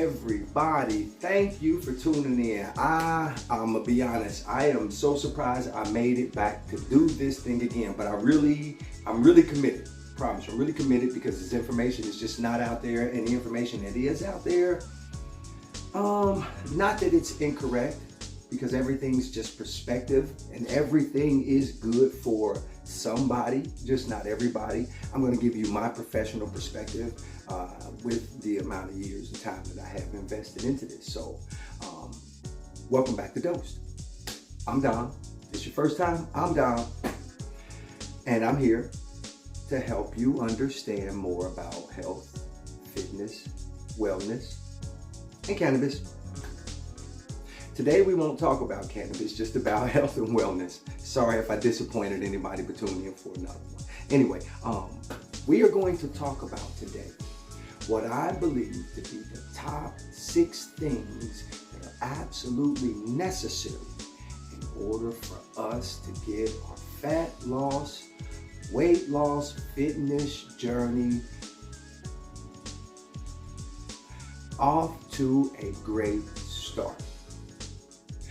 everybody, thank you for tuning in. I'm gonna be honest, I am so surprised I made it back to do this thing again, but I'm really committed. Promise, I'm really committed because this information is just not out there, and the information that is out there, not that it's incorrect, because everything's just perspective and everything is good for somebody, just not everybody. I'm going to give you my professional perspective with the amount of years and time that I have invested into this. So welcome back to Dosed. I'm Don. If it's your first time, I'm Don, and I'm here to help you understand more about health, fitness, wellness, and cannabis. Today we won't talk about cannabis, just about health and wellness. Sorry if I disappointed anybody, but tune in for another one. Anyway, we are going to talk about today what I believe to be the top 6 things that are absolutely necessary in order for us to get our fat loss, weight loss, fitness journey off to a great start.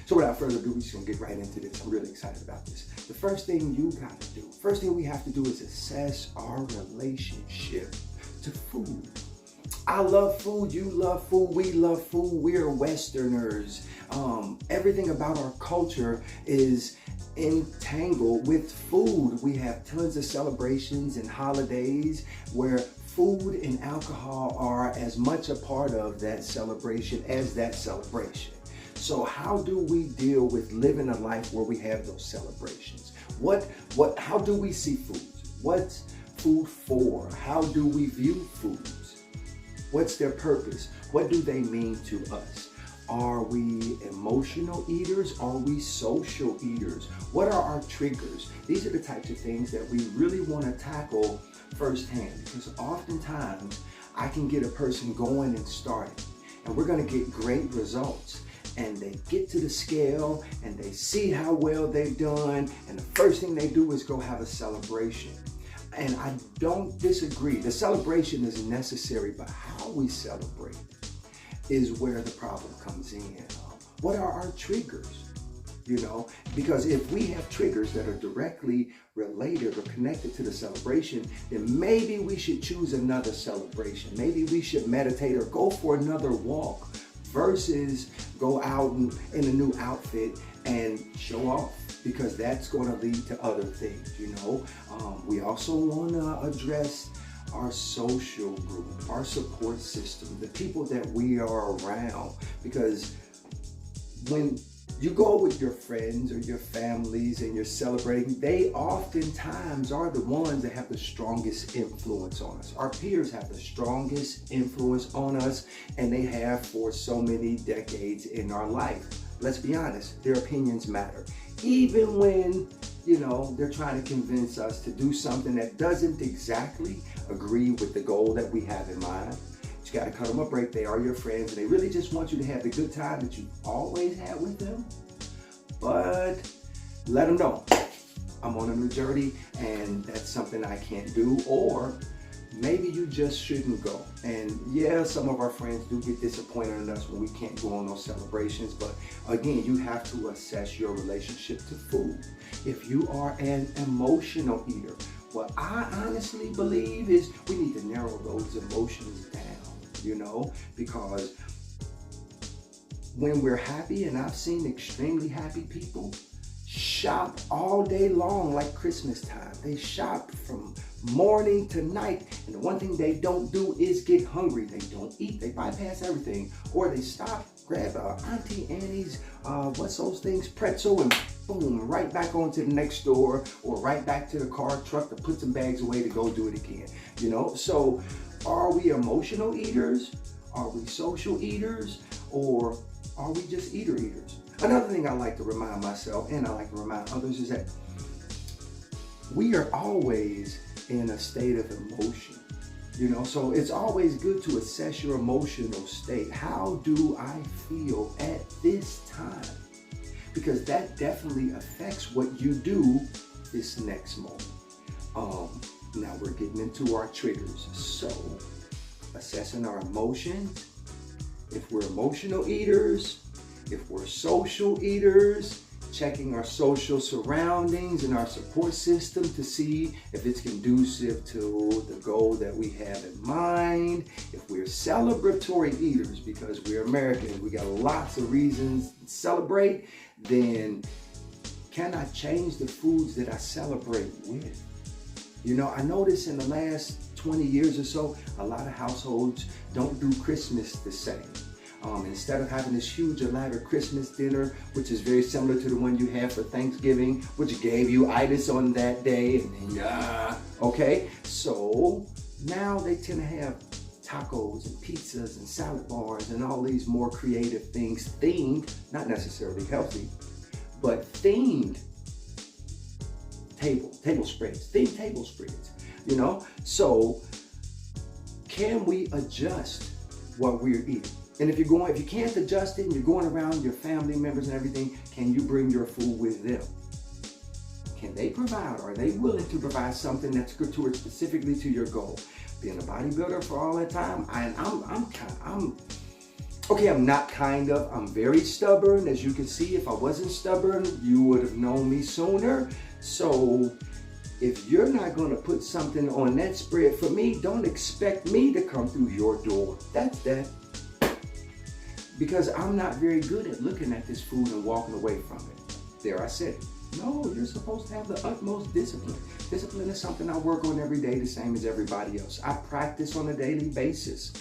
So without further ado, we're just gonna get right into this. I'm really excited about this. The first thing we have to do is assess our relationship to food. I love food, you love food, we love food, we're Westerners. Everything about our culture is entangled with food. We have tons of celebrations and holidays where food and alcohol are as much a part of that celebration as that celebration. So how do we deal with living a life where we have those celebrations? How do we see foods? What's food for? How do we view foods? What's their purpose? What do they mean to us? Are we emotional eaters? Are we social eaters? What are our triggers? These are the types of things that we really want to tackle firsthand, because oftentimes I can get a person going and starting, and we're going to get great results. And they get to the scale and they see how well they've done, and the first thing they do is go have a celebration. And I don't disagree. The celebration is necessary, but how we celebrate is where the problem comes in. What are our triggers? Because if we have triggers that are directly related or connected to the celebration, then maybe we should choose another celebration. Maybe we should meditate or go for another walk versus go out in a new outfit and show off, because that's going to lead to other things. We also want to address our social group, our support system, the people that we are around, because when you go with your friends or your families and you're celebrating, they oftentimes are the ones that have the strongest influence on us. Our peers have the strongest influence on us, and they have for so many decades in our life. Let's be honest, their opinions matter. Even when, they're trying to convince us to do something that doesn't exactly agree with the goal that we have in mind. You got to cut them a break. They are your friends, and they really just want you to have the good time that you've always had with them. But let them know I'm on a new journey and that's something I can't do, or maybe you just shouldn't go. And yeah, some of our friends do get disappointed in us when we can't go on those celebrations, but again, you have to assess your relationship to food. If you are an emotional eater, what I honestly believe is we need to narrow those emotions down, because when we're happy, and I've seen extremely happy people shop all day long like Christmas time. They shop from morning to night, and the one thing they don't do is get hungry. They don't eat. They bypass everything, or they stop, grab Auntie Annie's, what's those things, pretzel, and boom, right back onto the next store, or right back to the car, truck to put some bags away to go do it again. So are we emotional eaters? Are we social eaters? Or are we just eaters? Another thing I like to remind myself, and I like to remind others, is that we are always in a state of emotion. So it's always good to assess your emotional state. How do I feel at this time? Because that definitely affects what you do this next moment. Now we're getting into our triggers. So assessing our emotions if we're emotional eaters, if we're social eaters, checking our social surroundings and our support system to see if it's conducive to the goal that we have in mind. If we're celebratory eaters, because we're Americans, we got lots of reasons to celebrate, then can I change the foods that I celebrate with? You know, I noticed in the last 20 years or so, a lot of households don't do Christmas the same. Instead of having this huge elaborate Christmas dinner, which is very similar to the one you have for Thanksgiving, which gave you itis on that day, and then, okay? So now they tend to have tacos and pizzas and salad bars and all these more creative things, themed, not necessarily healthy, but themed table spreads, themed table spreads, you know? So can we adjust what we're eating? And if you can't adjust it and you're going around your family members and everything, can you bring your food with them? Can they provide? Are they willing to provide something that's tailored specifically to your goal? Being a bodybuilder for all that time, I'm very stubborn. As you can see, if I wasn't stubborn, you would have known me sooner. So if you're not going to put something on that spread for me, don't expect me to come through your door. That's that. Because I'm not very good at looking at this food and walking away from it. There, I said it. No, you're supposed to have the utmost discipline. Discipline is something I work on every day, the same as everybody else. I practice on a daily basis.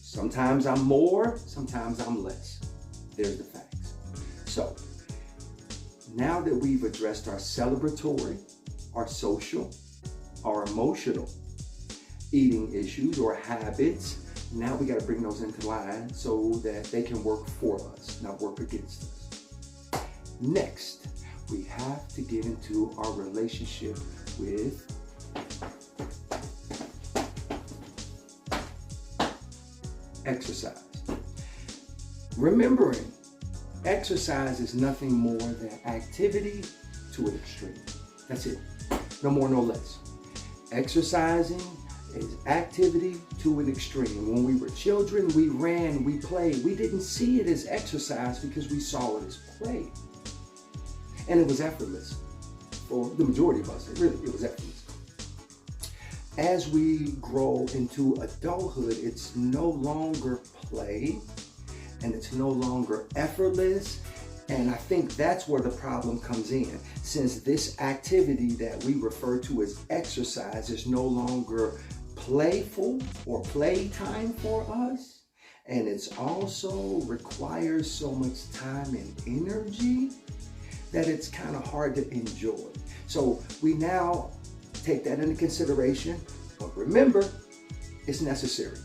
Sometimes I'm more, sometimes I'm less. There's the facts. So, now that we've addressed our celebratory, our social, our emotional eating issues or habits, now we got to bring those into line so that they can work for us, not work against us. Next, we have to get into our relationship with exercise. Remembering, exercise is nothing more than activity to an extreme. That's it. No more, no less. Exercising is activity to an extreme. When we were children, we ran, we played. We didn't see it as exercise because we saw it as play. And it was effortless. For the majority of us, it was effortless. As we grow into adulthood, it's no longer play and it's no longer effortless. And I think that's where the problem comes in. Since this activity that we refer to as exercise is no longer playful or playtime for us, and it's also requires so much time and energy that it's kind of hard to enjoy. So we now take that into consideration, but remember, it's necessary.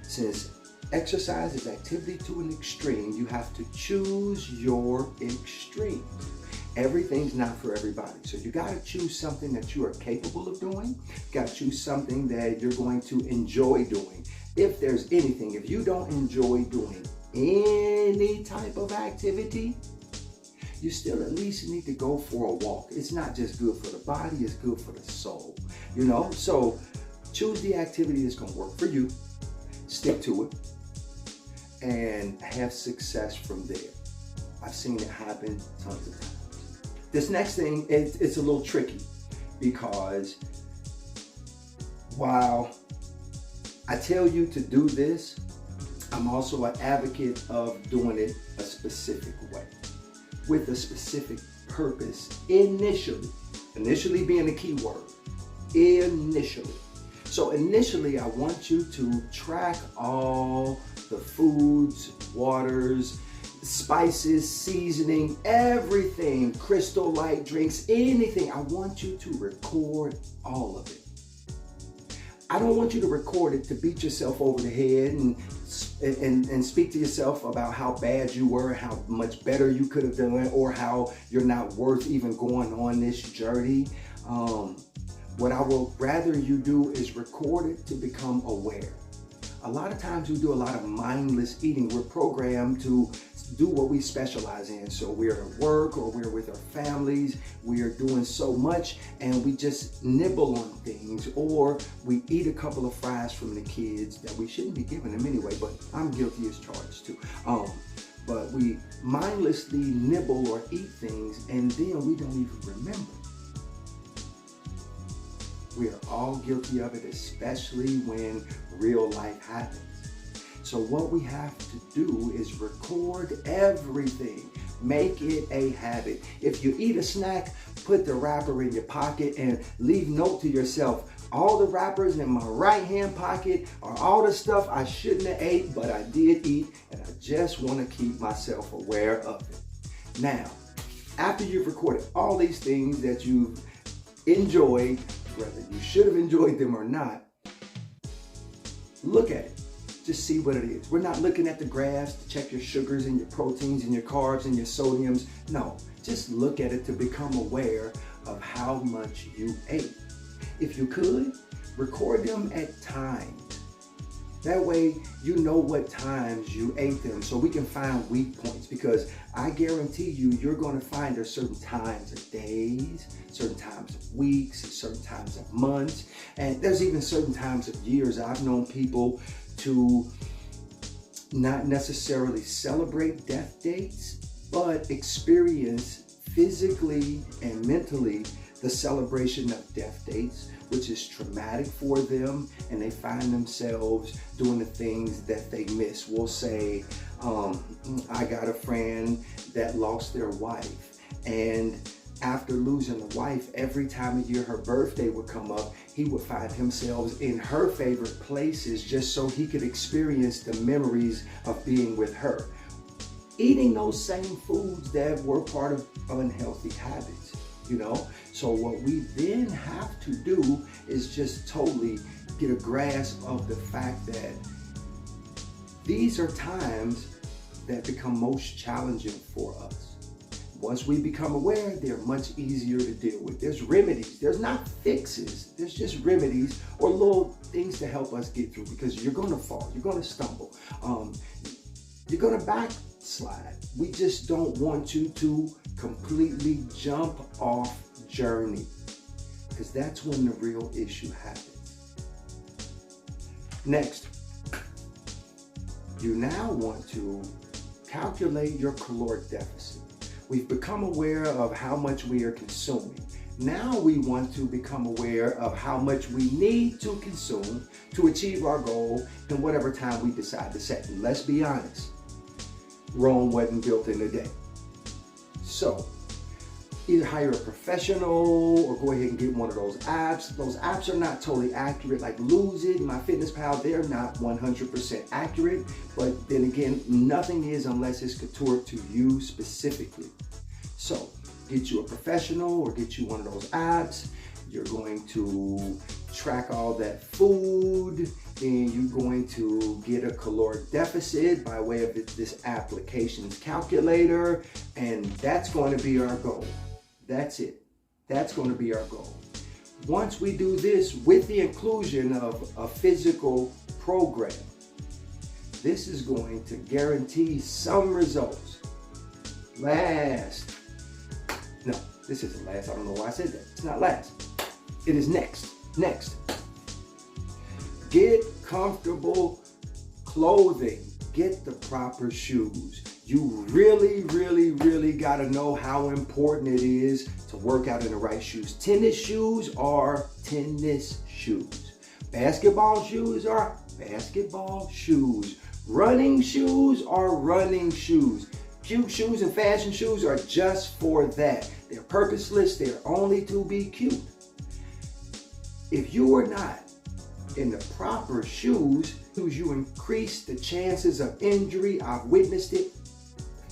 Since exercise is activity to an extreme, you have to choose your extreme. Everything's not for everybody. So you got to choose something that you are capable of doing. You got to choose something that you're going to enjoy doing. If there's anything, if you don't enjoy doing any type of activity, you still at least need to go for a walk. It's not just good for the body, it's good for the soul. You know, so choose the activity that's going to work for you, stick to it, and have success from there. I've seen it happen tons of times. This next thing, it's a little tricky because while I tell you to do this, I'm also an advocate of doing it a specific way with a specific purpose initially being the key word, initially. So initially, I want you to track all the foods, waters, spices, seasoning, everything, Crystal Light drinks, anything. I want you to record all of it. I don't want you to record it to beat yourself over the head and speak to yourself about how bad you were, how much better you could have done, or how you're not worth even going on this journey. What I will rather you do is record it to become aware. A lot of times we do a lot of mindless eating. We're programmed to do what we specialize in. So we're at work or we're with our families, we are doing so much and we just nibble on things, or we eat a couple of fries from the kids that we shouldn't be giving them anyway, but I'm guilty as charged too. But we mindlessly nibble or eat things and then we don't even remember. We are all guilty of it, especially when real life happens. So what we have to do is record everything. Make it a habit. If you eat a snack, put the wrapper in your pocket and leave note to yourself. All the wrappers in my right hand pocket are all the stuff I shouldn't have ate, but I did eat, and I just want to keep myself aware of it. Now, after you've recorded all these things that you've enjoyed, whether you should have enjoyed them or not, look at it. Just see what it is. We're not looking at the graphs to check your sugars and your proteins and your carbs and your sodiums. No, just look at it to become aware of how much you ate. If you could, record them at times. That way you know what times you ate them so we can find weak points, because I guarantee you're going to find there's certain times of days, certain times of weeks, certain times of months, and there's even certain times of years. I've known people to not necessarily celebrate death dates, but experience physically and mentally the celebration of death dates, which is traumatic for them, and they find themselves doing the things that they miss. We'll say, I got a friend that lost their wife, and after losing a wife, every time of year her birthday would come up, he would find himself in her favorite places just so he could experience the memories of being with her. Eating those same foods that were part of unhealthy habits, you know? So what we then have to do is just totally get a grasp of the fact that these are times that become most challenging for us. Once we become aware, they're much easier to deal with. There's remedies. There's not fixes. There's just remedies or little things to help us get through, because you're going to fall. You're going to stumble. You're going to backslide. We just don't want you to completely jump off journey, because that's when the real issue happens. Next, you now want to calculate your caloric deficit. We've become aware of how much we are consuming. Now we want to become aware of how much we need to consume to achieve our goal in whatever time we decide to set. And let's be honest, Rome wasn't built in a day. So either hire a professional or go ahead and get one of those apps. Those apps are not totally accurate, like Lose It, MyFitnessPal, they're not 100% accurate, but then again, nothing is unless it's contoured to you specifically. So get you a professional or get you one of those apps. You're going to track all that food, and you're going to get a caloric deficit by way of this application's calculator, and that's going to be our goal. That's it. That's going to be our goal. Once we do this with the inclusion of a physical program, this is going to guarantee some results. Last. No, this isn't last. I don't know why I said that. It's not last. It is next. Next. Get comfortable clothing. Get the proper shoes. You really, really, really got to know how important it is to work out in the right shoes. Tennis shoes are tennis shoes. Basketball shoes are basketball shoes. Running shoes are running shoes. Cute shoes and fashion shoes are just for that. They're purposeless. They're only to be cute. If you are not in the proper shoes, you increase the chances of injury. I've witnessed it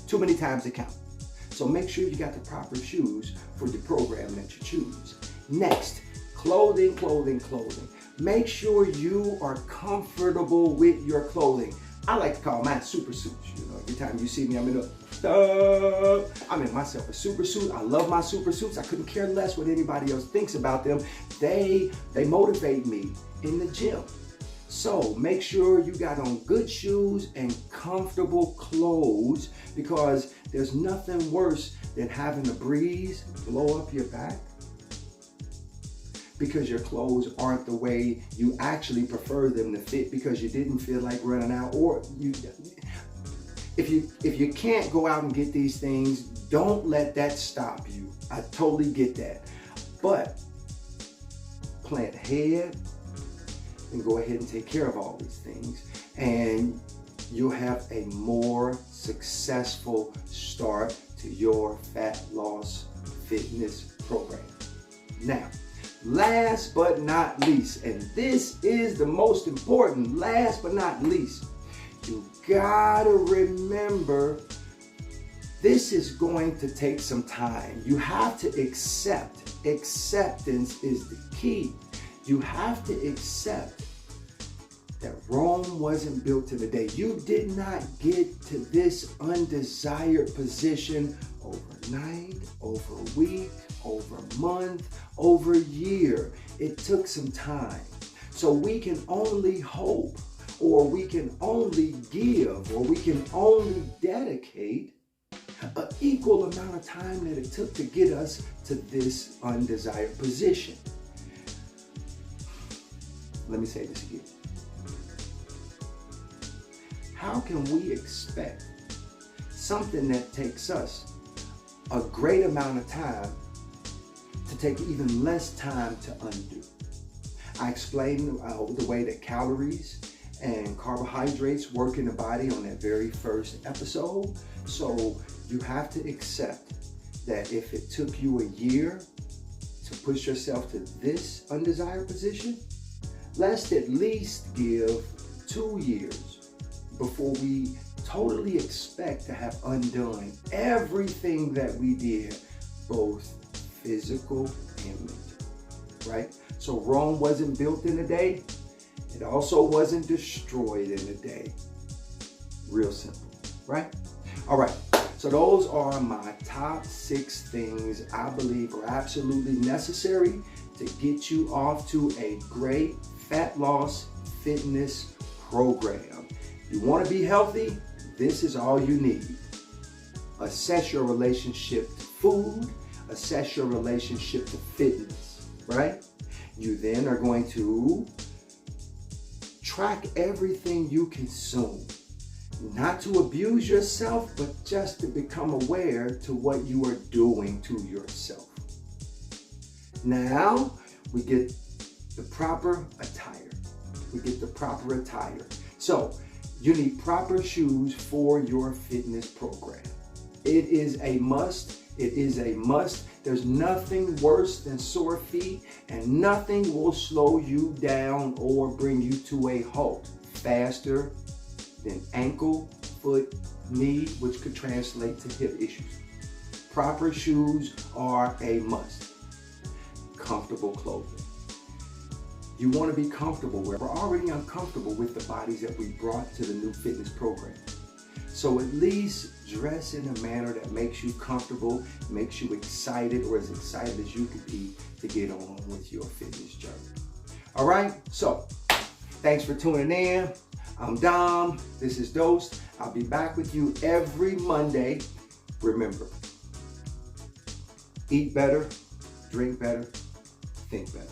too many times to count. So make sure you got the proper shoes for the program that you choose. Next, clothing, clothing, clothing. Make sure you are comfortable with your clothing. I like to call mine super suits. You know, every time you see me, I'm in myself a super suit. I love my super suits. I couldn't care less what anybody else thinks about them. They motivate me in the gym. So make sure you got on good shoes and comfortable clothes, because there's nothing worse than having a breeze blow up your back because your clothes aren't the way you actually prefer them to fit, because you didn't feel like running out, or if you can't go out and get these things, don't let that stop you. I totally get that. But plan ahead and go ahead and take care of all these things, and you'll have a more successful start to your fat loss fitness program. Now, last but not least, and this is the most important, last but not least, you gotta remember this is going to take some time. You have to accept. Acceptance is the key. You have to accept that Rome wasn't built in a day. You did not get to this undesired position overnight, over a week, over a month, over a year. It took some time. So we can only hope, or we can only give, or we can only dedicate an equal amount of time that it took to get us to this undesired position. Let me say this again. How can we expect something that takes us a great amount of time to take even less time to undo? I explained the way that calories and carbohydrates work in the body on that very first episode. So you have to accept that if it took you a year to push yourself to this undesired position, let's at least give 2 years before we totally expect to have undone everything that we did, both physical and mental, right? So Rome wasn't built in a day. It also wasn't destroyed in a day. Real simple, right? All right, so those are my top 6 things I believe are absolutely necessary to get you off to a great fat loss fitness program. You want to be healthy? This is all you need. Assess your relationship to food, assess your relationship to fitness, right? You then are going to track everything you consume. Not to abuse yourself, but just to become aware to what you are doing to yourself. Now, we get the proper attire. So, you need proper shoes for your fitness program. It is a must. There's nothing worse than sore feet, and nothing will slow you down or bring you to a halt faster than ankle, foot, knee, which could translate to hip issues. Proper shoes are a must. Comfortable clothing. You want to be comfortable. We're already uncomfortable with the bodies that we brought to the new fitness program. So at least dress in a manner that makes you comfortable, makes you excited, or as excited as you could be to get on with your fitness journey. All right, so thanks for tuning in. I'm Dom, this is Dose. I'll be back with you every Monday. Remember, eat better, drink better, think better.